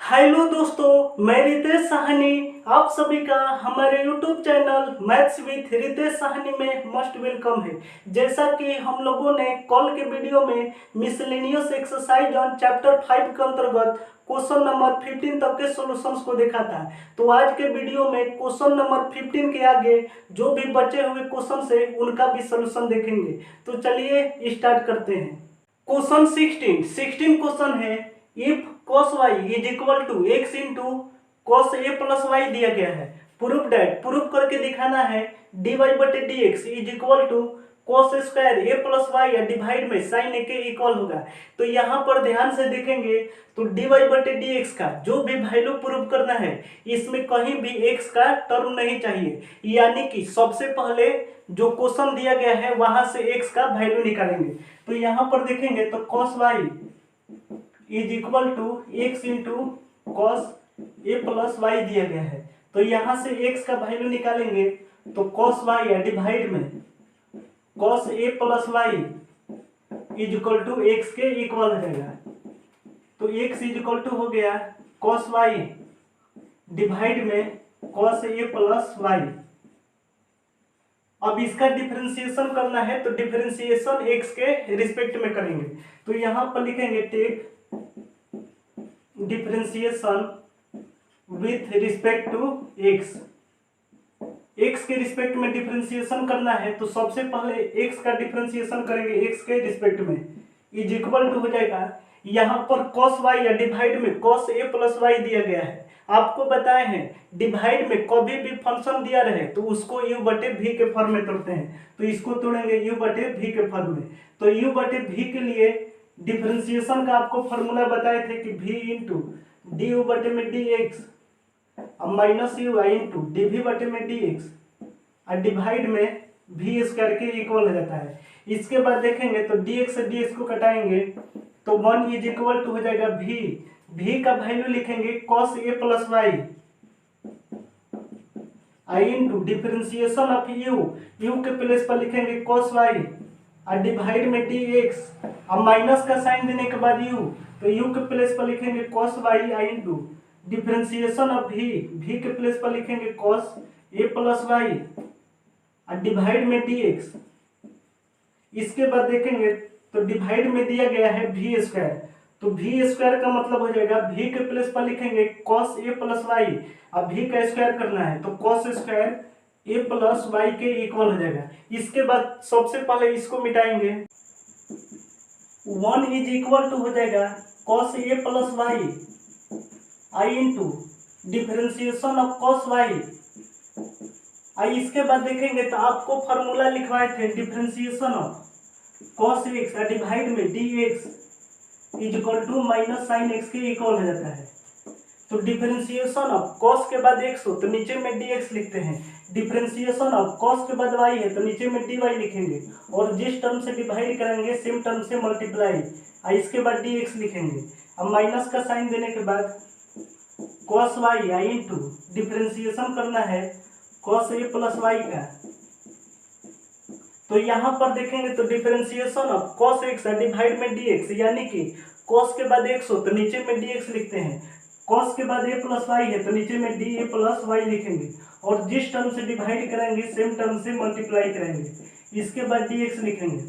Hello दोस्तों, मैं रितेश साहनी आप सभी का हमारे YouTube channel maths with Ritesh Sahni में मस्ट वेलकम है। जैसा कि हम लोगों ने कल के वीडियो में मिसलेनियस एक्सरसाइज ऑन चैप्टर 5 के अंतर्गत क्वेश्चन नंबर 15 तक के सॉल्यूशंस को देखा था। तो आज के वीडियो में क्वेश्चन नंबर 15 के आगे जो भी बचे हुए क्वेश्चन है उनका भी सॉल्यूशन देखेंगे। तो चलिए स्टार्ट करते हैं। क्वेश्चन 16 क्वेश्चन है, if cos y is equal to X into cos A plus Y दिया गया है। प्रूफ दैट, प्रूफ करके दिखाना है dy बटे D X is equal to cos square A plus Y या डिवाइड में साइन ए के इक्वल होगा। तो यहाँ पर ध्यान से देखेंगे तो dy बटे डी एक्स का जो भी वैल्यू प्रूफ करना है इसमें कहीं भी x का टर्म नहीं चाहिए, यानी कि सबसे पहले जो क्वेश्चन दिया गया है वहां से x का वैल्यू निकालेंगे। तो यहाँ पर देखेंगे तो cos y is equal to X into cos A plus Y दिया गया है। तो यहाँ से x का वैल्यू निकालेंगे तो cos y या डिवाइड में cos A plus Y is equal to X के इक्वल हो जाएगा। तो x इज इक्वल टू हो गया cos y डिवाइड में cos ए प्लस वाई। अब इसका डिफरेंशिएशन करना है तो डिफरेंशिएशन x के रिस्पेक्ट में करेंगे। तो यहाँ पर लिखेंगे take differentiation with respect to x। x के रिस्पेक्ट में डिफरेंशिएशन करना है तो सबसे पहले x का डिफरेंशिएशन करेंगे x के रिस्पेक्ट में, इज इक्वल टू हो जाएगा यहाँ पर cos y या डिवाइड में cos a प्लस वाई दिया गया है। आपको बताए हैं डिवाइड में कभी भी फंक्शन दिया रहे तो उसको u बटे v के फॉर्म में तोड़ते हैं। तो इसको तोड़ेंगे u बटे v के फॉर्म में। तो u बटे v के लिए डिफरेंशिएशन का आपको फॉर्मूला बताए थे कि v इंटू डी यू बटे में D X minus U I into D V बटे में डी एक्स और डिवाइड में वी स्क्वायर के इक्वल हो जाता है। इसके बाद देखेंगे तो डी एक्स से डी एक्स को कटाएंगे तो 1 इज इक्वल टू हो जाएगा v का वैल्यू लिखेंगे cos a plus Y I into differentiation of u के प्लेस पर लिखेंगे cos y और डिवाइड में डी एक्स अब माइनस का साइन देने के बाद u, तो u के प्लेस पर लिखेंगे cos y I into differentiation of v के प्लेस पर लिखेंगे cos a प्लस वाई और डिवाइड में डी एक्स। इसके बाद देखेंगे तो डिवाइड में दिया गया है v स्क्वायर, तो v स्क्वायर का मतलब हो जाएगा v के प्लेस पर लिखेंगे cos a प्लस वाई। अब v का स्क्वायर करना है तो cos square a plus Y के इक्वल हो जाएगा। इसके बाद सबसे पहले इसको मिटाएंगे, 1 इज इक्वल टू हो जाएगा cos a plus Y I into differentiation of cos Y. आई इसके बाद देखेंगे तो आपको फॉर्मूला लिखवाए थे डिफरेंशिएशन ऑफ cos x और डिवाइड में dx is equal to minus sine x के इक्वल हो जाता है। तो डिफरेंशिएशन ऑफ cos के बाद x हो तो नीचे में dx लिखते हैं, डिफरेंशिएशन ऑफ cos के बाद y है तो नीचे में dy लिखेंगे और जिस टर्म से डिवाइड करेंगे सेम टर्म से मल्टीप्लाई और इसके बाद dx लिखेंगे। अब माइनस का साइन देने के बाद cos y I into differentiation करना है cos a प्लस वाई का। तो यहाँ पर देखेंगे तो differentiation of cos x divide में dx, यानी कि cos के बाद x हो तो नीचे में dx लिखते हैं, cos के बाद a प्लस वाई है तो नीचे में d a प्लस वाई लिखेंगे और जिस टर्म से डिवाइड करेंगे सेम टर्म से मल्टीप्लाई करेंगे। इसके बाद dx लिखेंगे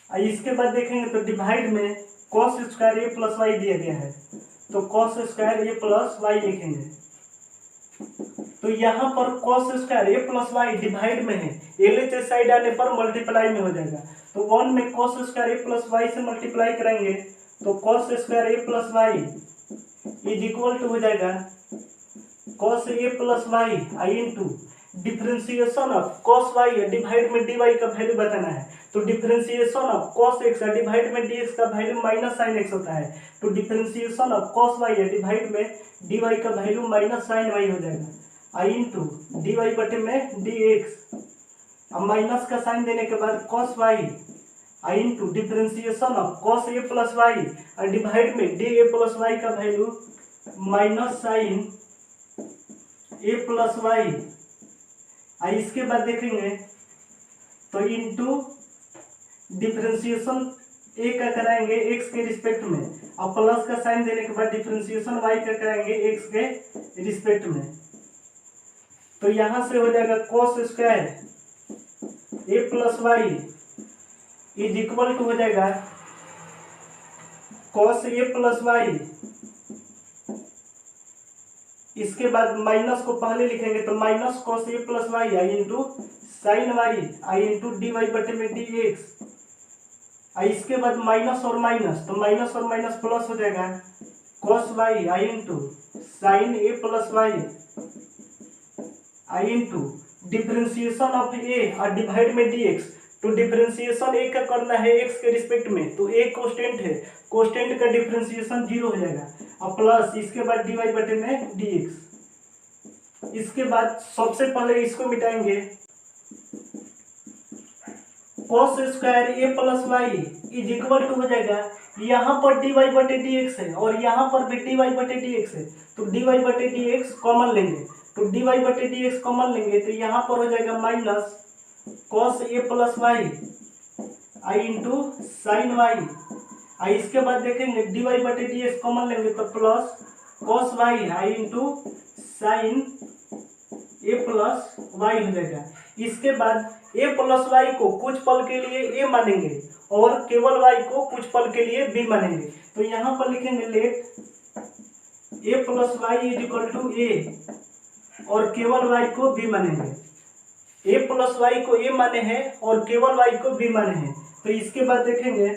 और इसके बाद देखेंगे तो डिवाइड में cos square a plus Y दिया गया है तो cos square a plus Y लिखेंगे। तो यहाँ पर cos square a plus Y divide में है, LHS साइड आने पर मल्टीप्लाई में हो जाएगा। तो 1 में cos square a plus Y से मल्टीप्लाई करेंगे तो cos square a plus Y is equal to हो जाएगा cos a plus Y I into differentiation of cos y divide में dy का वैल्यू बताना है। तो differentiation of cos x divide में dx का वैल्यू माइनस साइन x होता है। तो differentiation of cos y divide में dy का वैल्यू माइनस साइन y हो जाएगा आई इंटू डी वाई बटे में dx। अब माइनस का साइन देने के बाद cos y I into differentiation of cos a plus Y और डिवाइड में डी ए प्लस वाई का value minus sine a plus Y. इसके बाद देखेंगे तो इंटू डिफरेंशिएशन a का कराएंगे x के रिस्पेक्ट में और प्लस का साइन देने के बाद डिफरेंशिएशन y का कराएंगे x के रिस्पेक्ट में। तो यहाँ से हो जाएगा cos square a plus Y is equal to हो जाएगा cos a प्लस वाई, इसके बाद माइनस को पहले लिखेंगे तो minus cos a plus Y I into sine Y I into D Y बटे में डी एक्स। इसके बाद माइनस और माइनस तो माइनस और माइनस प्लस हो जाएगा cos Y I into sine A plus Y I into differentiation of A और डिवाइड में डी एक्स। तो डिफरेंशिएशन ए का करना है एक्स के रिस्पेक्ट में, तो ए कांस्टेंट है, कांस्टेंट का डिफरेंशिएशन 0 हो जाएगा और प्लस इसके बाद डी वाई बटे में डी एक्स। इसके बाद सबसे पहले इसको मिटाएंगे, cos square A plus Y is equal to हो जाएगा, यहाँ पर डी वाई बटे डी एक्स है और यहाँ पर भी डी वाई बटे डी एक्स है, तो डी वाई बटे डी एक्स कॉमन लेंगे, तो डी वाई बटे डी एक्स कॉमन लेंगे तो यहाँ पर हो जाएगा minus cos A plus Y I into sine Y. इसके बाद देखेंगे डी वाई बटे डी एक्स कॉमन लेंगे तो plus cos Y I into sine A plus Y हो जाएगा। इसके बाद a प्लस वाई को कुछ पल के लिए a मानेंगे और केवल y को कुछ पल के लिए b मानेंगे, तो यहाँ पर लिखेंगे let a plus Y is equal to a और केवल y को b मानेंगे। a प्लस वाई को a माने हैं और केवल y को b माने हैं, तो इसके बाद देखेंगे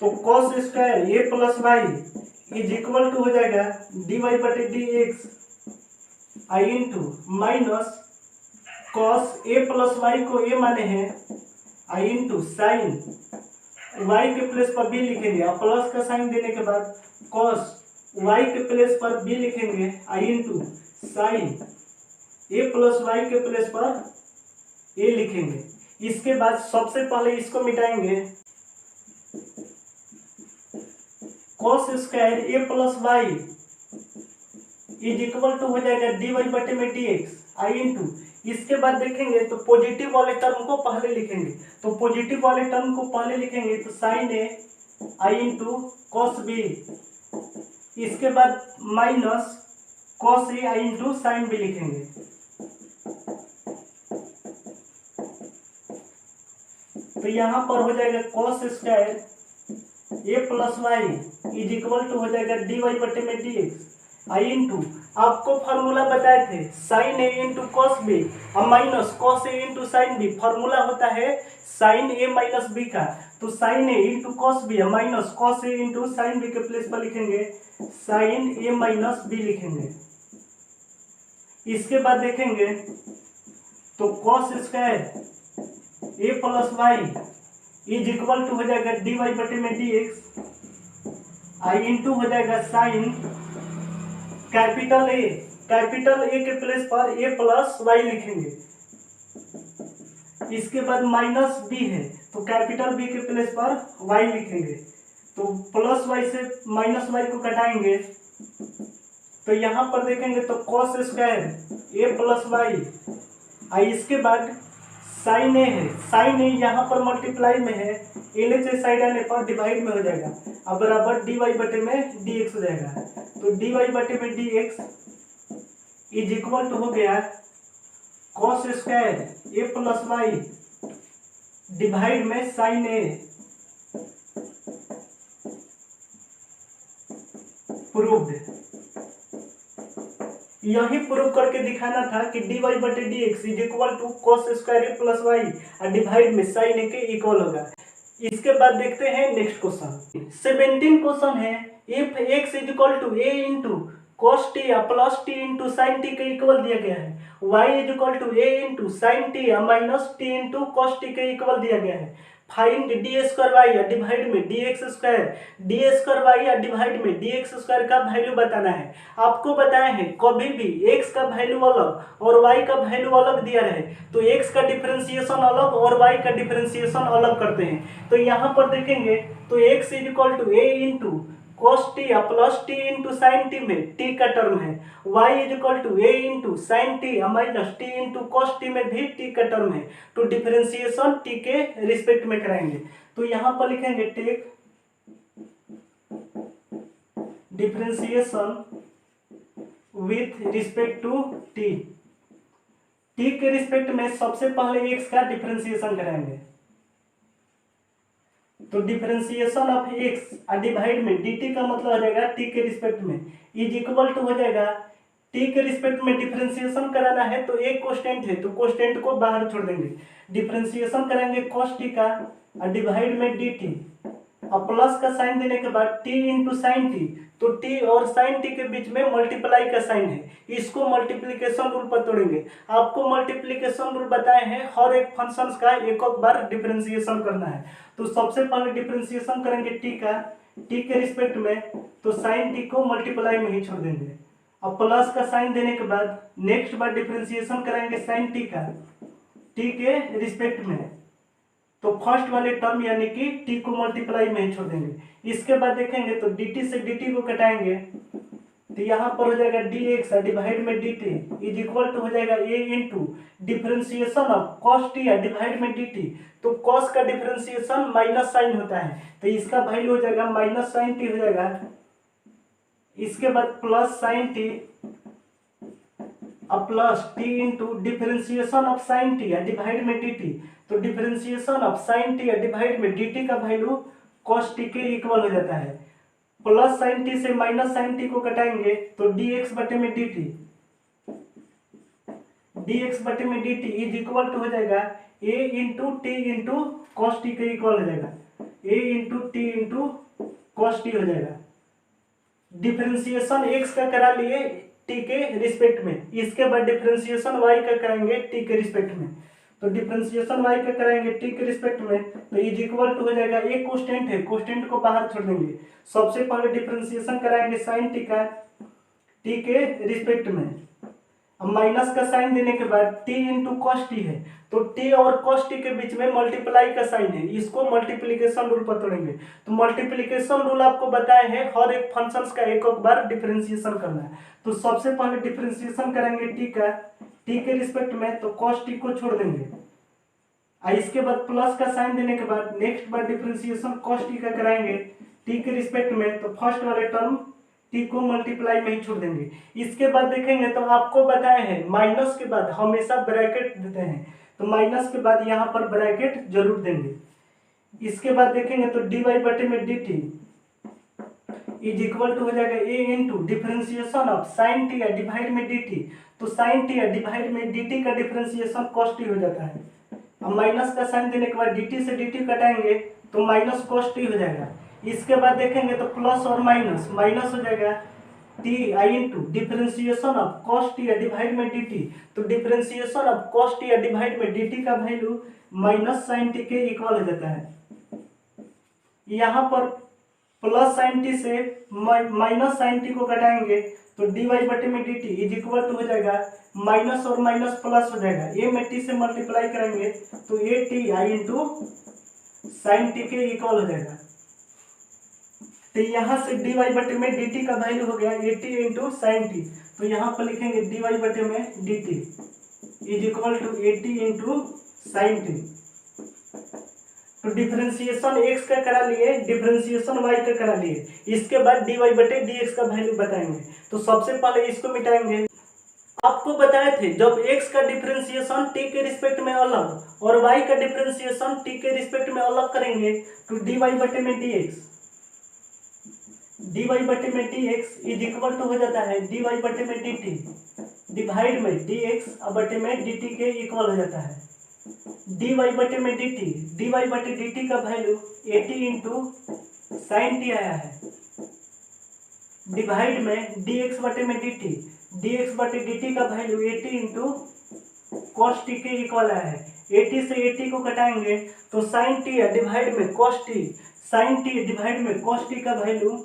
तो cos square a plus Y is equal to हो जाएगा डी वाई बटे D X I into minus cos a plus Y को a माने हैं आई इंटू साइन y के प्लेस पर b लिखेंगे और प्लस का साइन देने के बाद cos y के प्लेस पर b लिखेंगे I into sine a plus Y के प्लेस पर a लिखेंगे। इसके बाद सबसे पहले इसको मिटाएंगे, cos square a plus Y is equal to हो जाएगा डी वाई बटे में डी एक्स आई इंटू, इसके बाद देखेंगे तो पॉजिटिव वाले टर्म को पहले लिखेंगे, तो पॉजिटिव वाले टर्म को पहले लिखेंगे तो sine A I into cos B, इसके बाद minus cos A I into sine B लिखेंगे। तो यहाँ पर हो जाएगा cos square A plus Y is equal to हो जाएगा डी वाई बटे में डी एक्स आई इंटू, आपको फार्मूला बताए थे sine A into cos B और minus cos A into sine B, formula होता है साइन ए माइनस बी का, तो sine A into cos B minus cos A into sine B के place पर लिखेंगे साइन ए माइनस बी लिखेंगे। इसके बाद देखेंगे तो cos square A plus Y is equal to हो जाएगा डी वाई बटे में डी एक्स आई इंटू हो जाएगा साइन कैपिटल ए के प्लेस पर a प्लस वाई लिखेंगे। इसके बाद माइनस बी है तो कैपिटल बी के प्लेस पर y लिखेंगे, तो प्लस वाई से माइनस वाई को घटाएंगे तो यहाँ पर देखेंगे तो cos square a plus Y, इसके बाद साइन ए है, साइन ए यहाँ पर मल्टीप्लाई में है, एल से साइड आने पर डिवाइड में हो जाएगा अब बराबर डी वाई बटे में डी एक्स हो जाएगा, तो डी वाई बटे में D X is equal to हो गया cos square A plus Y divide में साइन ए। प्रूव्ड, यही प्रूव करके दिखाना था कि डी वाई बटे D X is equal to cos square A plus Y और डिवाइड में साइन ए के इक्वल होगा। इसके बाद देखते हैं नेक्स्ट क्वेश्चन। 17 क्वेश्चन है, if X is equal to A into cos T plus T into sine T के इक्वल दिया गया है, Y is equal to A into sine T minus T into cos T के equal दिया गया है, find D square Y या divide में D X square, D square Y या डिवाइड में डी एक्स स्क्वायर का वैल्यू बताना है। आपको बताया है कभी भी एक्स का वैल्यू अलग और वाई का वैल्यू अलग दिया रहे तो एक्स का डिफरेंशिएशन अलग और वाई का डिफरेंशिएशन अलग करते हैं। तो यहाँ पर देखेंगे तो X is equal to A into cos t plus T into sine T में t का टर्म है, y is equal to A into sine T minus T into cos T में भी t का टर्म है, तो डिफरेंशिएशन t के respect में कराएंगे। तो यहाँ पर लिखेंगे take differentiation with respect to T. T के रिस्पेक्ट में सबसे पहले एक्स का डिफरेंशिएशन कराएंगे, तो डिफरेंशिएशन ऑफ एक्स डिवाइड में dt का मतलब हो जाएगा टी के रिस्पेक्ट में इज इक्वल टू हो जाएगा, टी के रिस्पेक्ट में डिफरेंशिएशन कराना है तो एक कांस्टेंट है तो कांस्टेंट को बाहर छोड़ देंगे, डिफरेंशिएशन करेंगे cos टी का डिवाइड में dt और प्लस का साइन देने के बाद t इंटू साइन टी, तो t और साइन टी के बीच में मल्टीप्लाई का साइन है, इसको मल्टीप्लिकेशन रूल पर तोड़ेंगे। आपको मल्टीप्लिकेशन रूल बताए हैं हर एक फंक्शंस का एक बार डिफरेंशिएशन करना है, तो सबसे पहले डिफरेंशिएशन करेंगे t का, t के रिस्पेक्ट में, तो साइन टी को मल्टीप्लाई में ही छोड़ देंगे और प्लस का साइन देने के बाद नेक्स्ट बार डिफरेंशिएशन कराएंगे साइन टी का t के रिस्पेक्ट में, तो फर्स्ट वाले टर्म यानी कि t को मल्टीप्लाई में ही छोड़ देंगे। इसके बाद देखेंगे तो dt से dt को कटाएंगे तो यहाँ पर हो जाएगा dx डिवाइड में dt इज इक्वल टू हो जाएगा a into differentiation of cos t divide में dt, तो cos का डिफरेंशिएशन माइनस साइन होता है तो इसका वैल्यू हो जाएगा माइनस साइन टी हो जाएगा। इसके बाद प्लस साइन टी और plus T into differentiation of sine T divide में dt, तो differentiation of sine T divide में dt का वैल्यू cos टी के इक्वल हो जाता है। प्लस साइन टी से माइनस साइन टी को कटाएंगे तो dx बटे में dt, dx बटे में dt इज इक्वल टू हो जाएगा a into T into cos T के इक्वल हो जाएगा, a into T into cos T हो जाएगा। डिफरेंशिएशन x का करा लिए t के रिस्पेक्ट में, इसके बाद डिफरेंशिएशन y का कराएंगे t के रिस्पेक्ट में, तो डिफरेंशिएशन y का कराएंगे t के रिस्पेक्ट में तो इज इक्वल टू हो जाएगा, एक कांस्टेंट है कांस्टेंट को बाहर छोड़ देंगे। सबसे पहले डिफरेंशिएशन कराएंगे साइन टी का t के रिस्पेक्ट में, अब माइनस का साइन देने के बाद t इंटू कॉस टी है, तो t और cos t के बीच में मल्टीप्लाई का साइन है, इसको मल्टीप्लिकेशन रूल पर तोड़ेंगे। तो मल्टीप्लिकेशन रूल आपको बताए हैं हर एक फंक्शंस का एक बार डिफरेंशिएशन करना है, तो सबसे पहले डिफरेंशिएशन करेंगे t का t के रिस्पेक्ट में, तो cos t को छोड़ देंगे और इसके बाद प्लस का साइन देने के बाद नेक्स्ट बार डिफरेंशिएशन cos t का कराएंगे t के रिस्पेक्ट में, तो फर्स्ट वाले टर्म t को मल्टीप्लाई में ही छोड़ देंगे। इसके बाद देखेंगे तो आपको बताए हैं माइनस के बाद हमेशा ब्रैकेट देते हैं, तो माइनस के बाद यहाँ पर ब्रैकेट जरूर देंगे। इसके बाद देखेंगे तो dy बटे में dt इज इक्वल टू हो जाएगा a into differentiation of sine T divide में dt, तो साइन टी डिवाइड में dt का डिफरेंशिएशन cos t हो जाता है। अब माइनस का साइन देने के बाद dt से dt कटाएंगे तो माइनस cos t हो जाएगा। इसके बाद देखेंगे तो प्लस और माइनस माइनस हो जाएगा T I into differentiation of cos t divide में dt, तो differentiation of cos t divide में dt का वैल्यू माइनस साइन टी के इक्वल हो जाता है। यहाँ पर प्लस साइन टी से माइनस साइन टी को घटाएंगे तो dy बटे में dt इज इक्वल टू हो जाएगा माइनस और माइनस प्लस हो जाएगा, a में t से मल्टीप्लाई करेंगे तो a T I into sine T के इक्वल हो जाएगा। तो यहाँ से dy बटे में dt का वैल्यू हो गया a T into sine T, तो यहाँ पर लिखेंगे dy बटे में dt is equal to a T into sine T. तो डिफरेंशिएशन x का करा लिए, डिफरेंशिएशन y का करा लिए, इसके बाद dy बटे dx का वैल्यू बताएंगे। तो सबसे पहले इसको मिटाएंगे। आपको बताए थे जब x का डिफरेंशिएशन t के रिस्पेक्ट में अलग और y का डिफरेंशिएशन t के रिस्पेक्ट में अलग करेंगे तो dy बटे में dx, dy बटे में dx इज इक्वल टू हो जाता है dy बटे में dt डिवाइड में dx बटे में dt के इक्वल हो जाता है। dy बटे में dt, dy बटे dt का वैल्यू 80 इंटू साइन टी आया है डिवाइड में dx बटे में dt, dx बटे dt का वैल्यू 80 इंटू cos t के इक्वल आया है। 80 से 80 को घटाएंगे तो साइन टी डिवाइड में cos t, sine T divide में cos t का वैल्यू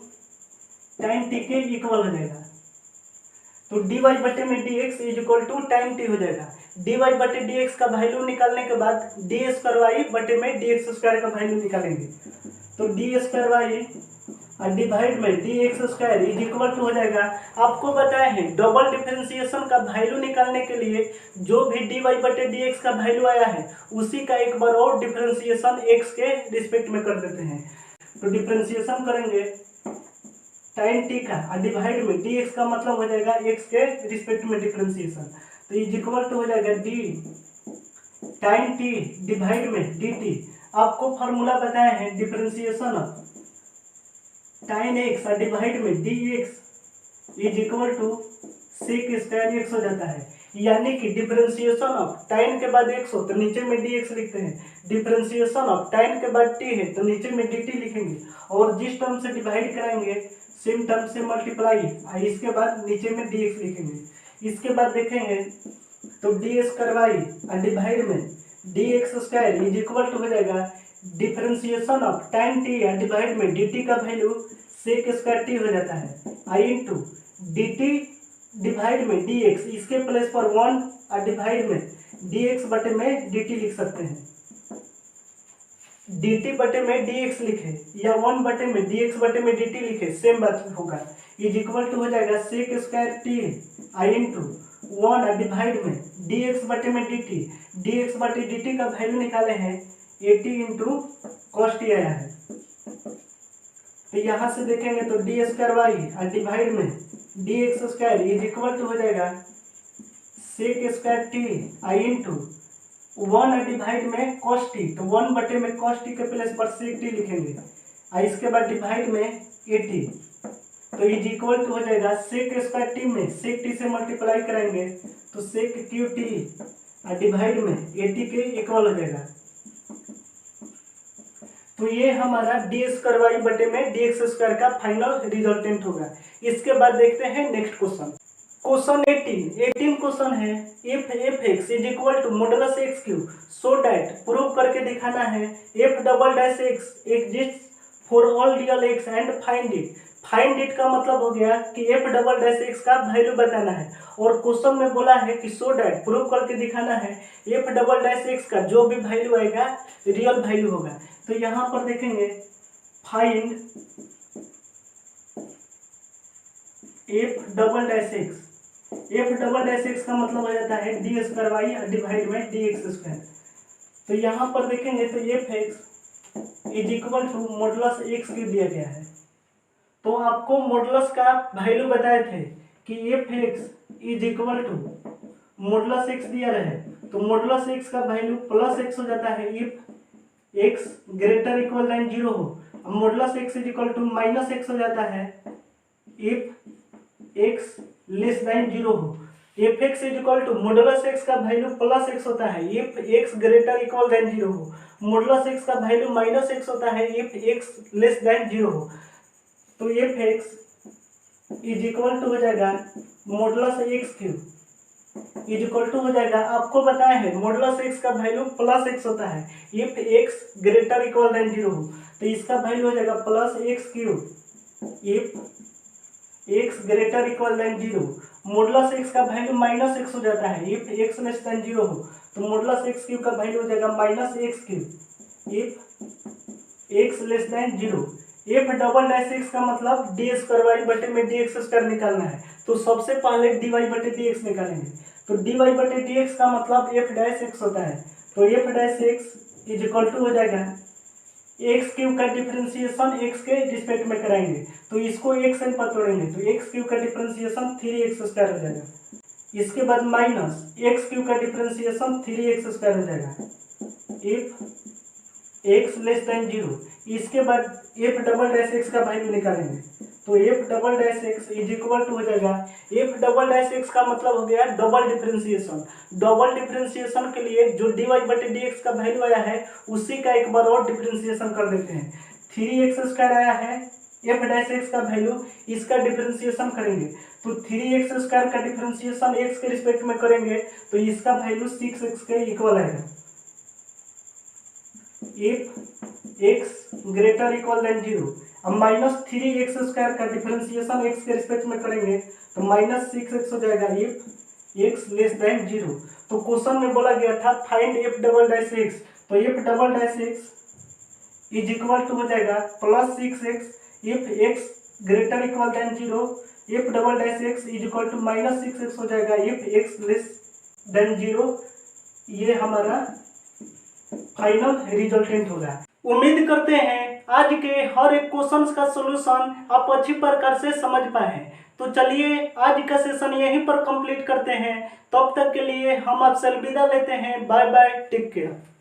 टाइम टी के इक्वल हो जाएगा। तो dy बटे में dx is equal to time T हो जाएगा। dy बटे dx का वैल्यू निकालने के बाद डी स्क्वायर वाई बटे में dx स्क्वायर का वैल्यू निकालेंगे, तो डी स्क्वायर वाई और डिवाइड में dx square is equal to हो जाएगा। आपको बताया है डबल डिफरेंशिएशन का वैल्यू निकालने के लिए जो भी dy बटे dx का वैल्यू आया है उसी का एक बार और डिफरेंशिएशन x के रिस्पेक्ट में कर देते हैं। तो डिफरेंशिएशन करेंगे टाइन टी का डिवाइड में डी एक्स का मतलब हो जाएगा एक्स के रिस्पेक्ट में डिफरेंशिएशन, तो इज इक्वल टू हो जाएगा डी टाइन टी डिवाइड में डी टी। आपको फॉर्मूला बताया है differentiation of tan X divide में D X is equal to sec square X हो जाता है, यानी कि डिफरेंशिएशन ऑफ टाइन के बाद एक्स हो तो नीचे में डी एक्स लिखते हैं, डिफरेंशिएशन ऑफ टाइन के बाद टी है तो नीचे में डी टी लिखेंगे, और जिस टर्म से डिवाइड कराएंगे सेम टर्म से मल्टीप्लाई, इसके बाद नीचे में डी एक्स लिखेंगे। इसके बाद देखेंगे तो डी स्क्वायर वाई डिवाइड में D X square is equal to हो जाएगा differentiation of tan T divide में डी टी का वैल्यू सेक स्क्वायर टी हो जाता है, I into D T divide में डी एक्स, इसके प्लेस पर 1 डिवाइड में डी एक्स बटे में डी टी लिख सकते हैं, डी टी बटे में डी एक्स लिखे या 1 बटे में डी एक्स बटे में डी टी लिखे सेम बात होगा, इज इक्वल टू हो जाएगा sec square T I into 1 divide में डी एक्स बटे में डी एक्स बटे डी टी का वैल्यू निकाले हैं 80 इंटू कॉस टी आया है, तो यहाँ से देखेंगे तो डी स्क्वायर वाई डिवाइड में D X square is equal to हो जाएगा sec square T I into 1 divide में कॉस टी, तो 1 बटे में कॉस टी के प्लेस पर सेक टी लिखेंगे, इसके बाद डिवाइड में 80, तो इज इक्वल टू हो जाएगा सेक स्क्वायर टी में सेक टी से मल्टीप्लाई करेंगे तो सेक क्यू टी डिवाइड में 80 के इक्वल हो जाएगा। तो ये हमारा डी स्क्वायर वाई बटे में डी एक्स स्क्वायर का फाइनल रिजल्टेंट होगा। इसके बाद देखते हैं नेक्स्ट क्वेश्चन, क्वेश्चन 18 क्वेश्चन है if F X is equal to modulus X cube so that prove करके दिखाना है F double dash X exist for all real X and find it. Find it का मतलब हो गया कि एफ डबल डैश एक्स का वैल्यू बताना है, और क्वेश्चन में बोला है कि सो दैट प्रूव करके दिखाना है एफ डबल डैश एक्स का जो भी वैल्यू आएगा रियल वैल्यू होगा। तो यहाँ पर देखेंगे find F double dash X, F double dash X का मतलब हो जाता है डी स्क्वायर वाई डिवाइड में डी एक्स स्क्वायर। तो यहाँ पर देखेंगे तो F X is equal to modulus X cube दिया गया है, तो आपको मॉडुलस का वैल्यू बताए थे कि F X is equal to modulus X दिया रहे, तो मॉडुलस एक्स का वैल्यू प्लस एक्स हो जाता है if X greater equal than 0 हो, modulus X is equal to minus X हो जाता है इफ एक्स लेस देन 0 हो। F X is equal to modulus X का वैल्यू प्लस एक्स होता है if X greater equal than 0 हो, modulus X का वैल्यू माइनस एक्स होता है इफ एक्स लेस देन 0 हो। तो F X is equal to हो जाएगा modulus X cube is equal to हो जाएगा, आपको बताया है मॉडुलस एक्स का वैल्यू प्लस एक्स होता है if X greater equal than 0 हो, तो इसका वैल्यू हो जाएगा plus X cube if X greater equal than 0। Modulus X का वैल्यू माइनस एक्स हो जाता है इफ एक्स लेस देन 0 हो, तो मॉडुलस एक्स क्यूब का वैल्यू हो जाएगा minus X cube if X less than 0। F double dash X का मतलब डी स्क्वायर वाई बटे में डी एक्स स्क्वायर निकालना है, तो सबसे पहले डी वाई बटे डी एक्स निकालेंगे, तो डी वाई बटे डी एक्स का मतलब एफ डैश एक्स होता है, तो F dash X is equal to हो जाएगा एक्स क्यूब का डिफरेंशिएशन एक्स के रिस्पेक्ट में कराएंगे, तो इसको एक्स एन पर तोड़ेंगे तो एक्स क्यूब का डिफरेंशिएशन 3x स्क्वायर हो जाएगा, इसके बाद माइनस एक्स क्यूब का डिफरेंशिएशन 3x स्क्वायर हो जाएगा इफ एक्स लेस देन 0। इसके बाद एफ डबल डैश एक्स का वैल्यू निकालेंगे, तो F double dash X is equal to हो जाएगा, एफ डबल डैश एक्स का मतलब हो गया डबल डिफरेंशिएशन। डबल डिफरेंशिएशन के लिए जो डी वाई बटे डी एक्स का वैल्यू आया है उसी का एक बार और डिफरेंशिएशन कर देते हैं। 3x स्क्वायर आया है एफ डैश एक्स का वैल्यू, इसका डिफरेंशिएशन करेंगे तो 3x स्क्वायर का डिफरेंशिएशन एक्स के रिस्पेक्ट में करेंगे तो इसका वैल्यू 6x के इक्वल आएगा if X greater equal than 0। अब माइनस 3x स्क्वायर का डिफरेंशिएशन एक्स के रिस्पेक्ट में करेंगे तो माइनस 6x हो जाएगा इफ एक्स लेस देन 0। तो क्वेश्चन में बोला गया था find F double dash X, तो F double dash X is equal to हो जाएगा plus 6x if X greater equal than 0, F double dash X is equal to minus 6x हो जाएगा इफ एक्स लेस देन 0। ये हमारा final resultant होगा। उम्मीद करते हैं आज के हर एक क्वेश्चंस का सॉल्यूशन आप अच्छी प्रकार से समझ पाए हैं। तो चलिए आज का सेशन यहीं पर कंप्लीट करते हैं। तब तक के लिए हम आपसे अलविदा लेते हैं। Bye bye, take care.